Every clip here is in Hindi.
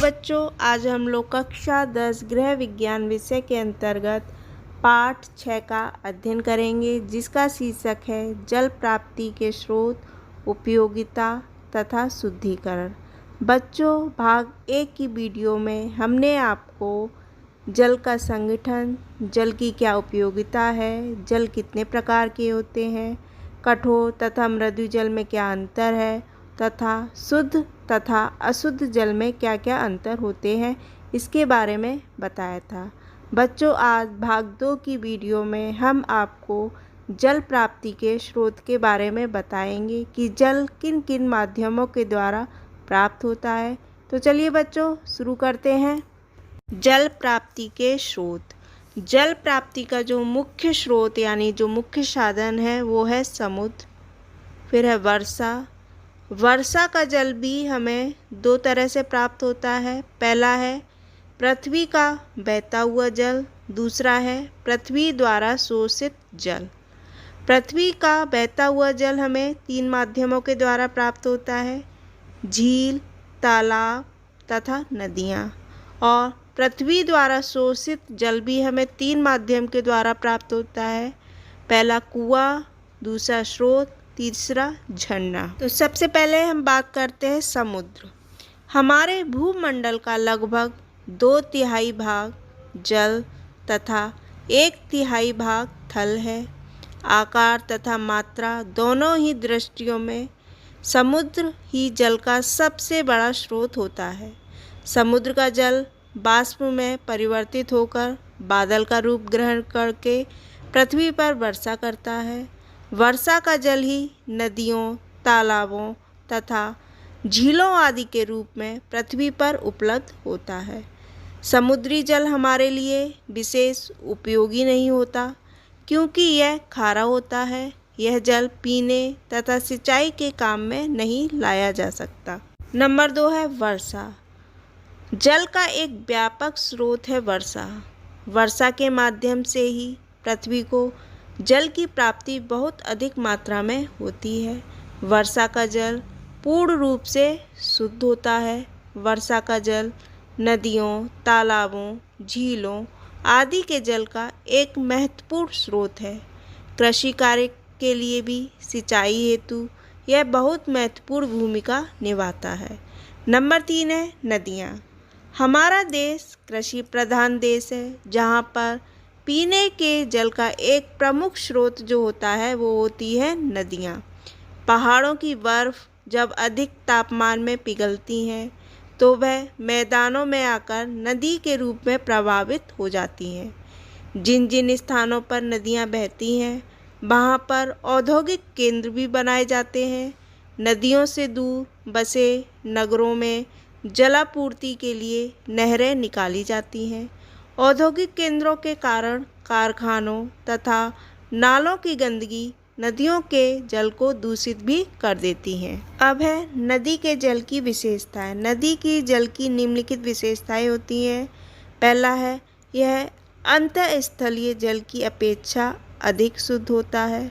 बच्चों, आज हम लोग कक्षा 10 गृह विज्ञान विषय के अंतर्गत पाठ 6 का अध्ययन करेंगे, जिसका शीर्षक है जल प्राप्ति के स्रोत, उपयोगिता तथा शुद्धिकरण। बच्चों, भाग 1 की वीडियो में हमने आपको जल का संगठन, जल की क्या उपयोगिता है, जल कितने प्रकार के होते हैं, कठोर तथा मृदु जल में क्या अंतर है तथा शुद्ध तथा अशुद्ध जल में क्या क्या अंतर होते हैं, इसके बारे में बताया था। बच्चों, आज भाग 2 की वीडियो में हम आपको जल प्राप्ति के स्रोत के बारे में बताएंगे कि जल किन किन माध्यमों के द्वारा प्राप्त होता है। तो चलिए बच्चों, शुरू करते हैं। जल प्राप्ति के स्रोत। जल प्राप्ति का जो मुख्य स्रोत यानी जो मुख्य साधन है वो है समुद्र। फिर है वर्षा। वर्षा का जल भी हमें 2 तरह से प्राप्त होता है। पहला है पृथ्वी का बहता हुआ जल, दूसरा है पृथ्वी द्वारा शोषित जल। पृथ्वी का बहता हुआ जल हमें 3 माध्यमों के द्वारा प्राप्त होता है: झील, तालाब तथा नदियाँ। और पृथ्वी द्वारा शोषित जल भी हमें 3 माध्यम के द्वारा प्राप्त होता है। पहला कुआं, दूसरा स्रोत, तीसरा झरना। तो सबसे पहले हम बात करते हैं समुद्र। हमारे भूमंडल का लगभग 2/3 भाग जल तथा 1/3 भाग थल है। आकार तथा मात्रा दोनों ही दृष्टियों में समुद्र ही जल का सबसे बड़ा स्रोत होता है। समुद्र का जल बाष्प में परिवर्तित होकर बादल का रूप ग्रहण करके पृथ्वी पर वर्षा करता है। वर्षा का जल ही नदियों, तालाबों तथा झीलों आदि के रूप में पृथ्वी पर उपलब्ध होता है। समुद्री जल हमारे लिए विशेष उपयोगी नहीं होता, क्योंकि यह खारा होता है। यह जल पीने तथा सिंचाई के काम में नहीं लाया जा सकता। नंबर 2 है वर्षा। जल का एक व्यापक स्रोत है वर्षा। वर्षा के माध्यम से ही पृथ्वी को जल की प्राप्ति बहुत अधिक मात्रा में होती है। वर्षा का जल पूर्ण रूप से शुद्ध होता है। वर्षा का जल नदियों, तालाबों, झीलों आदि के जल का एक महत्वपूर्ण स्रोत है। कृषि कार्य के लिए भी सिंचाई हेतु यह बहुत महत्वपूर्ण भूमिका निभाता है। नंबर 3 है नदियाँ। हमारा देश कृषि प्रधान देश है, जहाँ पर पीने के जल का एक प्रमुख स्रोत जो होता है वो होती है नदियाँ। पहाड़ों की बर्फ़ जब अधिक तापमान में पिघलती हैं तो वह मैदानों में आकर नदी के रूप में प्रभावित हो जाती हैं। जिन जिन स्थानों पर नदियाँ बहती हैं वहाँ पर औद्योगिक केंद्र भी बनाए जाते हैं। नदियों से दूर बसे नगरों में जलापूर्ति के लिए नहरें निकाली जाती हैं। औद्योगिक केंद्रों के कारण कारखानों तथा नालों की गंदगी नदियों के जल को दूषित भी कर देती हैं। अब है नदी के जल की विशेषताएं। नदी की जल की निम्नलिखित विशेषताएं होती हैं। पहला है यह अंतःस्थलीय जल की अपेक्षा अधिक शुद्ध होता है।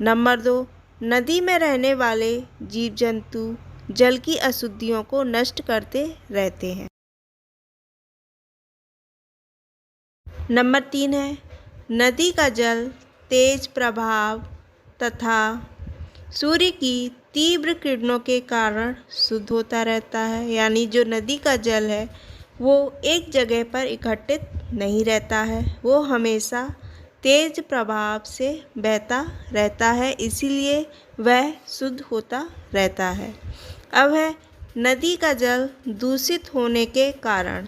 नंबर 2, नदी में रहने वाले जीव जंतु जल की अशुद्धियों को नष्ट करते रहते हैं। नंबर 3 है नदी का जल तेज प्रभाव तथा सूर्य की तीव्र किरणों के कारण शुद्ध होता रहता है। यानी जो नदी का जल है वो एक जगह पर इकट्ठित नहीं रहता है, वो हमेशा तेज प्रभाव से बहता रहता है, इसीलिए वह शुद्ध होता रहता है। अब है नदी का जल दूषित होने के कारण।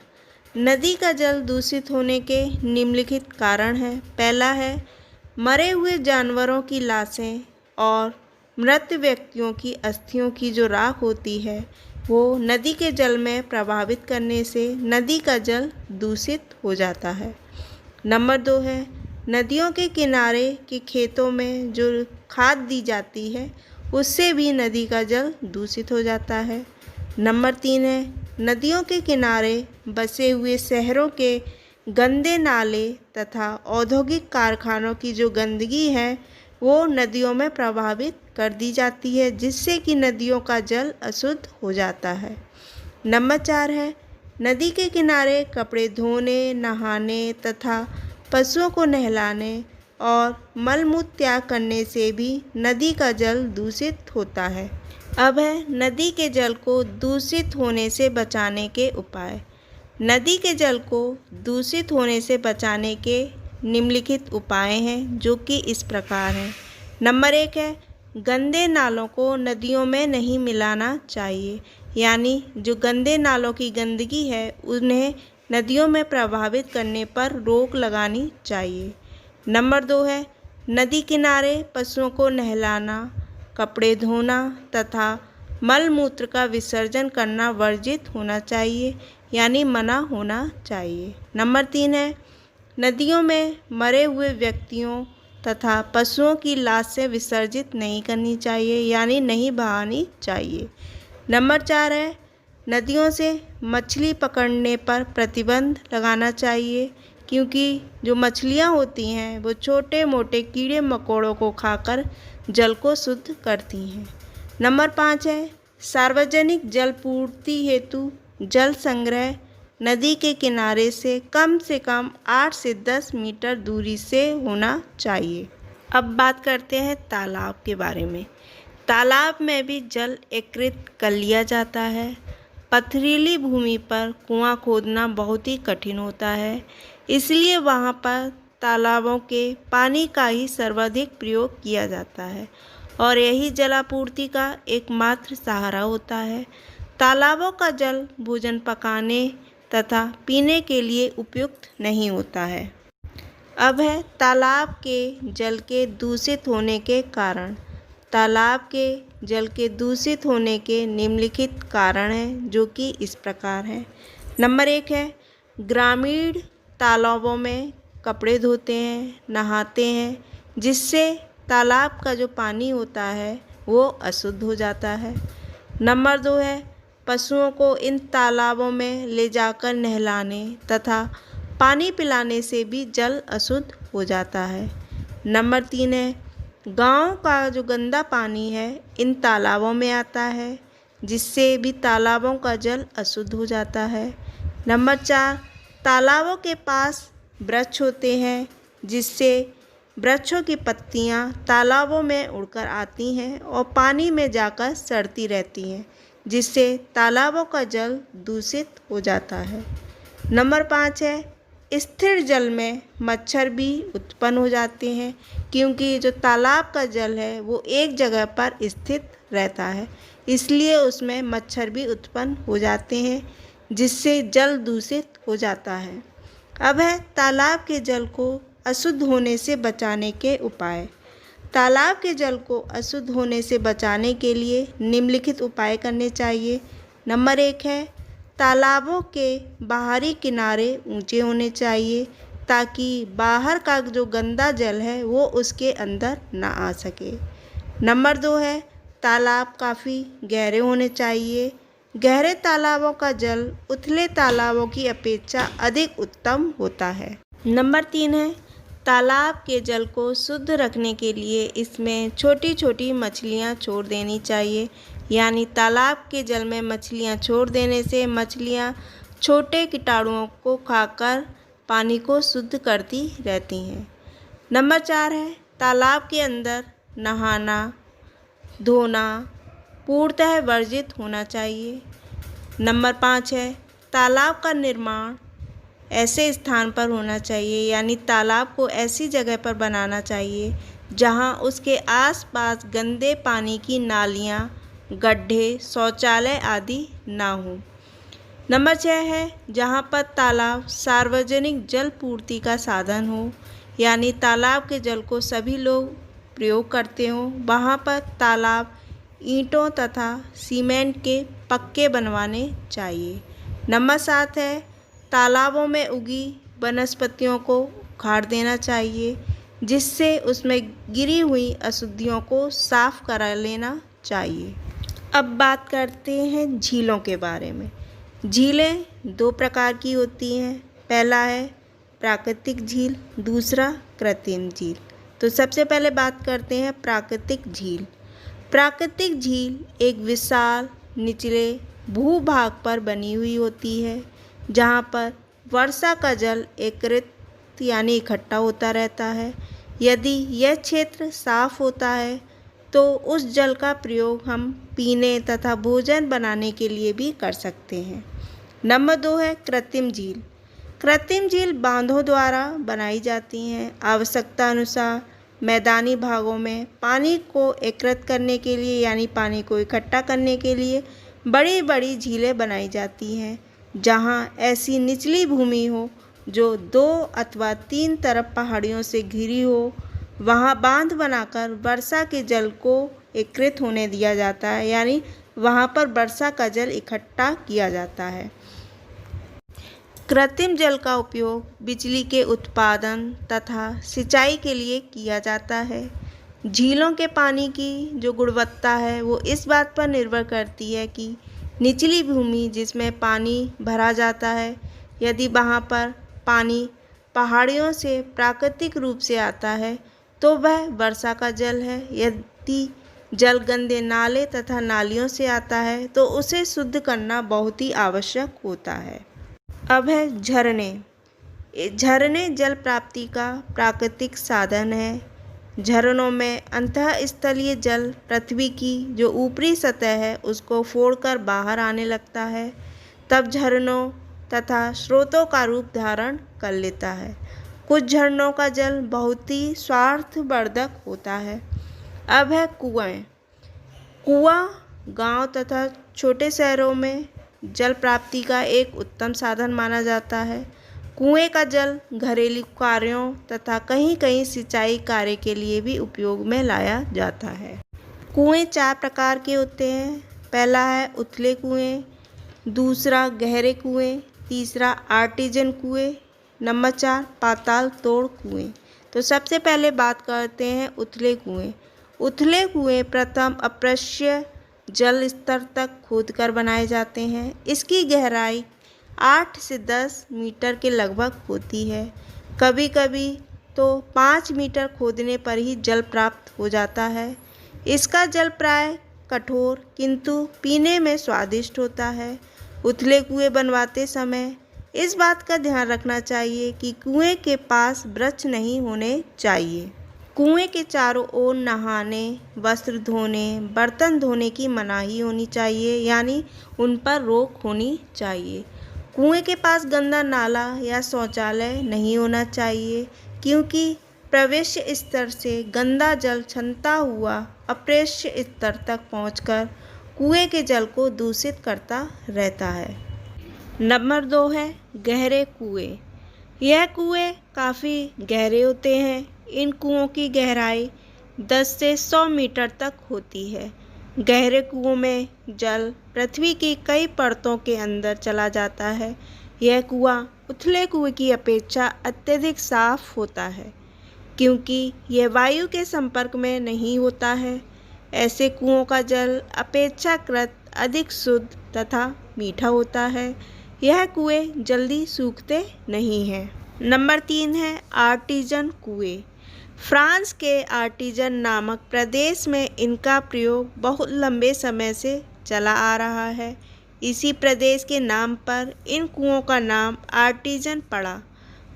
नदी का जल दूषित होने के निम्नलिखित कारण हैं। पहला है मरे हुए जानवरों की लाशें और मृत व्यक्तियों की अस्थियों की जो राख होती है वो नदी के जल में प्रभावित करने से नदी का जल दूषित हो जाता है। नंबर 2 है नदियों के किनारे के खेतों में जो खाद दी जाती है उससे भी नदी का जल दूषित हो जाता है। नंबर 3 है नदियों के किनारे बसे हुए शहरों के गंदे नाले तथा औद्योगिक कारखानों की जो गंदगी है वो नदियों में प्रभावित कर दी जाती है, जिससे कि नदियों का जल अशुद्ध हो जाता है। नंबर 4 है नदी के किनारे कपड़े धोने, नहाने तथा पशुओं को नहलाने और मलमूत्र त्याग करने से भी नदी का जल दूषित होता है। अब है नदी के जल को दूषित होने से बचाने के उपाय। नदी के जल को दूषित होने से बचाने के निम्नलिखित उपाय हैं, जो कि इस प्रकार हैं। नंबर 1 है, गंदे नालों को नदियों में नहीं मिलाना चाहिए, यानी जो गंदे नालों की गंदगी है उन्हें नदियों में प्रभावित करने पर रोक लगानी चाहिए। नंबर 2 है, नदी किनारे पशुओं को नहलाना, कपड़े धोना तथा मल मूत्र का विसर्जन करना वर्जित होना चाहिए, यानी मना होना चाहिए। नंबर 3 है, नदियों में मरे हुए व्यक्तियों तथा पशुओं की लाश से विसर्जित नहीं करनी चाहिए, यानी नहीं बहानी चाहिए। नंबर 4 है, नदियों से मछली पकड़ने पर प्रतिबंध लगाना चाहिए, क्योंकि जो मछलियाँ होती हैं वो छोटे मोटे कीड़े मकोड़ों को खाकर जल को शुद्ध करती हैं। नंबर 5 है, सार्वजनिक जल पूर्ति हेतु जल संग्रह नदी के किनारे से कम 8 से 10 मीटर दूरी से होना चाहिए। अब बात करते हैं तालाब के बारे में। तालाब में भी जल एकत्रित कर लिया जाता है। पथरीली भूमि पर कुआं खोदना बहुत ही कठिन होता है, इसलिए वहां पर तालाबों के पानी का ही सर्वाधिक प्रयोग किया जाता है और यही जलापूर्ति का एकमात्र सहारा होता है। तालाबों का जल भोजन पकाने तथा पीने के लिए उपयुक्त नहीं होता है। अब है तालाब के जल के दूषित होने के कारण। तालाब के जल के दूषित होने के निम्नलिखित कारण हैं, जो कि इस प्रकार हैं। नंबर 1 है, ग्रामीण तालाबों में कपड़े धोते हैं, नहाते हैं, जिससे तालाब का जो पानी होता है वो अशुद्ध हो जाता है। नंबर 2 है, पशुओं को इन तालाबों में ले जाकर नहलाने तथा पानी पिलाने से भी जल अशुद्ध हो जाता है। नंबर 3 है, गांव का जो गंदा पानी है इन तालाबों में आता है, जिससे भी तालाबों का जल अशुद्ध हो जाता है। नंबर 4, तालाबों के पास वृक्ष होते हैं, जिससे वृक्षों की पत्तियां तालाबों में उड़कर आती हैं और पानी में जाकर सड़ती रहती हैं, जिससे तालाबों का जल दूषित हो जाता है। नंबर 5 है, स्थिर जल में मच्छर भी उत्पन्न हो जाते हैं, क्योंकि जो तालाब का जल है वो एक जगह पर स्थित रहता है, इसलिए उसमें मच्छर भी उत्पन्न हो जाते हैं, जिससे जल दूषित हो जाता है। अब है तालाब के जल को अशुद्ध होने से बचाने के उपाय। तालाब के जल को अशुद्ध होने से बचाने के लिए निम्नलिखित उपाय करने चाहिए। नंबर 1 है, तालाबों के बाहरी किनारे ऊंचे होने चाहिए, ताकि बाहर का जो गंदा जल है वो उसके अंदर ना आ सके। नंबर 2 है, तालाब काफ़ी गहरे होने चाहिए। गहरे तालाबों का जल उथले तालाबों की अपेक्षा अधिक उत्तम होता है। नंबर 3 है, तालाब के जल को शुद्ध रखने के लिए इसमें छोटी छोटी मछलियाँ छोड़ देनी चाहिए, यानी तालाब के जल में मछलियाँ छोड़ देने से मछलियाँ छोटे कीटाणुओं को खाकर पानी को शुद्ध करती रहती हैं। नंबर 4 है, तालाब के अंदर नहाना धोना पूर्णतः वर्जित होना चाहिए। नंबर 5 है, तालाब का निर्माण ऐसे स्थान पर होना चाहिए, यानी तालाब को ऐसी जगह पर बनाना चाहिए जहां उसके आसपास गंदे पानी की नालियां, गड्ढे, शौचालय आदि ना हो। नंबर 6 है, जहां पर तालाब सार्वजनिक जल पूर्ति का साधन हो, यानी तालाब के जल को सभी लोग प्रयोग करते हों, वहां पर तालाब ईंटों तथा सीमेंट के पक्के बनवाने चाहिए। नंबर 7 है, तालाबों में उगी वनस्पतियों को उखाड़ देना चाहिए, जिससे उसमें गिरी हुई अशुद्धियों को साफ करा लेना चाहिए। अब बात करते हैं झीलों के बारे में। झीलें 2 प्रकार की होती हैं। पहला है प्राकृतिक झील, दूसरा कृत्रिम झील। तो सबसे पहले बात करते हैं प्राकृतिक झील। प्राकृतिक झील एक विशाल निचले भूभाग पर बनी हुई होती है, जहाँ पर वर्षा का जल एकत्रित यानी इकट्ठा होता रहता है। यदि यह क्षेत्र साफ होता है तो उस जल का प्रयोग हम पीने तथा भोजन बनाने के लिए भी कर सकते हैं। नंबर 2 है कृत्रिम झील। कृत्रिम झील बांधों द्वारा बनाई जाती हैं। आवश्यकता अनुसार मैदानी भागों में पानी को एकत्रित करने के लिए यानी पानी को इकट्ठा करने के लिए बड़ी बड़ी झीलें बनाई जाती हैं। जहां ऐसी निचली भूमि हो जो 2 अथवा 3 तरफ पहाड़ियों से घिरी हो, वहां बांध बनाकर वर्षा के जल को एकत्रित होने दिया जाता है, यानी वहां पर वर्षा का जल इकट्ठा किया जाता है। कृत्रिम जल का उपयोग बिजली के उत्पादन तथा सिंचाई के लिए किया जाता है। झीलों के पानी की जो गुणवत्ता है वो इस बात पर निर्भर करती है कि निचली भूमि जिसमें पानी भरा जाता है, यदि वहाँ पर पानी पहाड़ियों से प्राकृतिक रूप से आता है तो वह वर्षा का जल है। यदि जल गंदे नाले तथा नालियों से आता है तो उसे शुद्ध करना बहुत ही आवश्यक होता है। अब है झरने। झरने जल प्राप्ति का प्राकृतिक साधन है। झरनों में अंतःस्थलीय जल पृथ्वी की जो ऊपरी सतह है उसको फोड़कर बाहर आने लगता है, तब झरनों तथा स्रोतों का रूप धारण कर लेता है। कुछ झरनों का जल बहुत ही स्वास्थ्यवर्धक होता है। अब है कुएं। कुआं गांव तथा छोटे शहरों में जल प्राप्ति का एक उत्तम साधन माना जाता है। कुएं का जल घरेलू कार्यों तथा कहीं कहीं सिंचाई कार्य के लिए भी उपयोग में लाया जाता है। कुएं 4 प्रकार के होते हैं। पहला है उथले कुएं, दूसरा गहरे कुएं, तीसरा आर्टिजन कुएं, नंबर 4 पाताल तोड़ कुएं। तो सबसे पहले बात करते हैं उथले कुएं। उथले कुएं प्रथम अपृष्य जल स्तर तक खोदकर बनाए जाते हैं। इसकी गहराई 8 से 10 मीटर के लगभग होती है। कभी कभी तो 5 मीटर खोदने पर ही जल प्राप्त हो जाता है। इसका जल प्राय कठोर किंतु पीने में स्वादिष्ट होता है। उथले कुएं बनवाते समय इस बात का ध्यान रखना चाहिए कि कुएं के पास वृक्ष नहीं होने चाहिए। कुएं के चारों ओर नहाने, वस्त्र धोने, बर्तन धोने की मनाही होनी चाहिए, यानी उन पर रोक होनी चाहिए। कुएं के पास गंदा नाला या शौचालय नहीं होना चाहिए, क्योंकि प्रवेश स्तर से गंदा जल छनता हुआ अप्रवेश्य स्तर तक पहुंचकर कुएं के जल को दूषित करता रहता है। नंबर 2 है गहरे कुएं। यह कुएं काफ़ी गहरे होते हैं। इन कुओं की गहराई 10 से 100 मीटर तक होती है। गहरे कुओं में जल पृथ्वी की कई परतों के अंदर चला जाता है। यह कुआं उथले कुएं की अपेक्षा अत्यधिक साफ होता है, क्योंकि यह वायु के संपर्क में नहीं होता है। ऐसे कुओं का जल अपेक्षाकृत अधिक शुद्ध तथा मीठा होता है। यह कुएं जल्दी सूखते नहीं हैं। नंबर 3 है आर्टिजन कुएं। फ्रांस के आर्टिजन नामक प्रदेश में इनका प्रयोग बहुत लंबे समय से चला आ रहा है। इसी प्रदेश के नाम पर इन कुओं का नाम आर्टिजन पड़ा।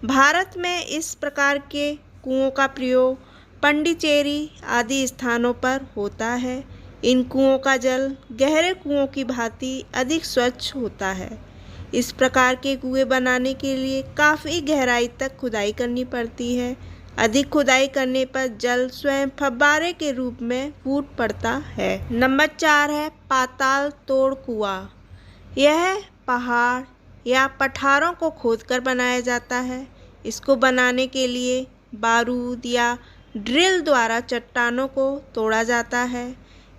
भारत में इस प्रकार के कुओं का प्रयोग पंडिचेरी आदि स्थानों पर होता है। इन कुओं का जल गहरे कुओं की भांति अधिक स्वच्छ होता है। इस प्रकार के कुएं बनाने के लिए काफ़ी गहराई तक खुदाई करनी पड़ती है। अधिक खुदाई करने पर जल स्वयं फव्वारे के रूप में फूट पड़ता है। नंबर 4 है पाताल तोड़ कुआं। यह पहाड़ या पठारों को खोदकर बनाया जाता है। इसको बनाने के लिए बारूद या ड्रिल द्वारा चट्टानों को तोड़ा जाता है।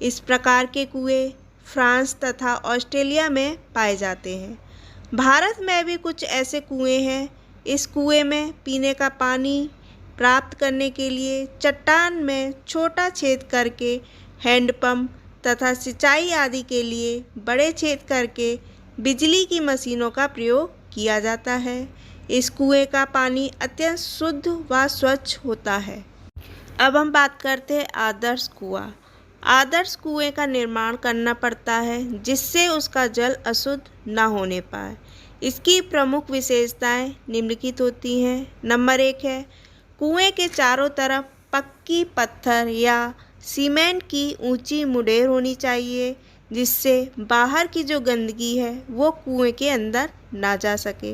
इस प्रकार के कुएं फ्रांस तथा ऑस्ट्रेलिया में पाए जाते हैं। भारत में भी कुछ ऐसे कुएं हैं। इस कुएं में पीने का पानी प्राप्त करने के लिए चट्टान में छोटा छेद करके हैंडपंप तथा सिंचाई आदि के लिए बड़े छेद करके बिजली की मशीनों का प्रयोग किया जाता है। इस कुएं का पानी अत्यंत शुद्ध व स्वच्छ होता है। अब हम बात करते हैं आदर्श कुआं। आदर्श कुएं का निर्माण करना पड़ता है जिससे उसका जल अशुद्ध न होने पाए। इसकी प्रमुख विशेषताएं निम्नलिखित होती हैं। नंबर 1 है कुएं के चारों तरफ पक्की पत्थर या सीमेंट की ऊंची मुडेर होनी चाहिए, जिससे बाहर की जो गंदगी है वो कुएं के अंदर ना जा सके।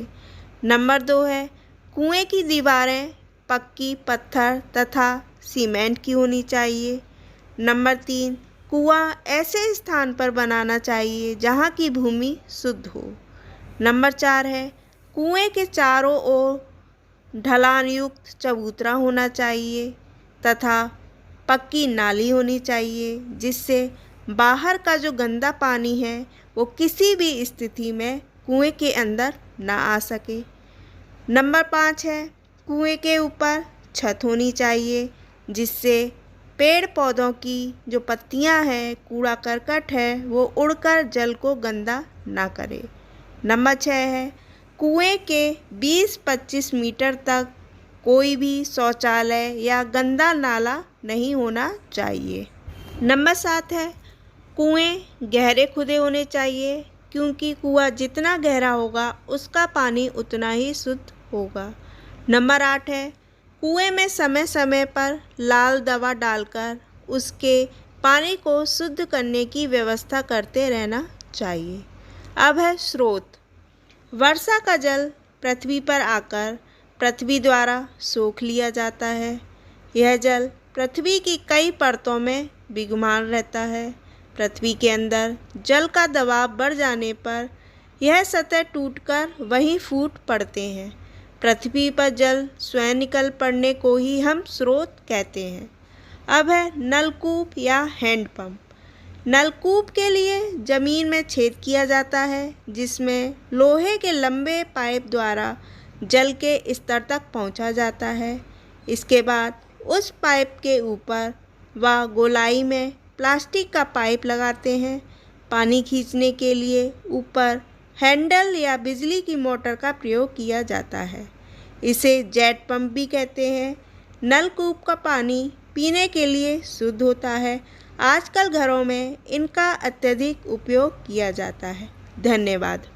नंबर 2 है कुएं की दीवारें पक्की पत्थर तथा सीमेंट की होनी चाहिए। नंबर 3 कुआं ऐसे स्थान पर बनाना चाहिए जहां की भूमि शुद्ध हो। नंबर 4 है कुएं के चारों ओर ढलान युक्त चबूतरा होना चाहिए तथा पक्की नाली होनी चाहिए, जिससे बाहर का जो गंदा पानी है वो किसी भी स्थिति में कुएं के अंदर ना आ सके। नंबर 5 है कुएं के ऊपर छत होनी चाहिए, जिससे पेड़ पौधों की जो पत्तियां हैं, कूड़ा करकट है, वो उड़कर जल को गंदा ना करे। नंबर 6 है कुएं के 20-25 मीटर तक कोई भी शौचालय या गंदा नाला नहीं होना चाहिए। नंबर 7 है कुएं गहरे खुदे होने चाहिए, क्योंकि कुआं जितना गहरा होगा उसका पानी उतना ही शुद्ध होगा। नंबर 8 है कुएं में समय समय पर लाल दवा डालकर उसके पानी को शुद्ध करने की व्यवस्था करते रहना चाहिए। अब है स्रोत। वर्षा का जल पृथ्वी पर आकर पृथ्वी द्वारा सोख लिया जाता है। यह जल पृथ्वी की कई परतों में विद्यमान रहता है। पृथ्वी के अंदर जल का दबाव बढ़ जाने पर यह सतह टूटकर वहीं फूट पड़ते हैं। पृथ्वी पर जल स्वयं निकल पड़ने को ही हम स्रोत कहते हैं। अब है नलकूप या हैंडपंप। नलकूप के लिए ज़मीन में छेद किया जाता है, जिसमें लोहे के लंबे पाइप द्वारा जल के स्तर तक पहुंचा जाता है। इसके बाद उस पाइप के ऊपर व गोलाई में प्लास्टिक का पाइप लगाते हैं। पानी खींचने के लिए ऊपर हैंडल या बिजली की मोटर का प्रयोग किया जाता है। इसे जेट पंप भी कहते हैं। नलकूप का पानी पीने के लिए शुद्ध होता है। आजकल घरों में इनका अत्यधिक उपयोग किया जाता है। धन्यवाद।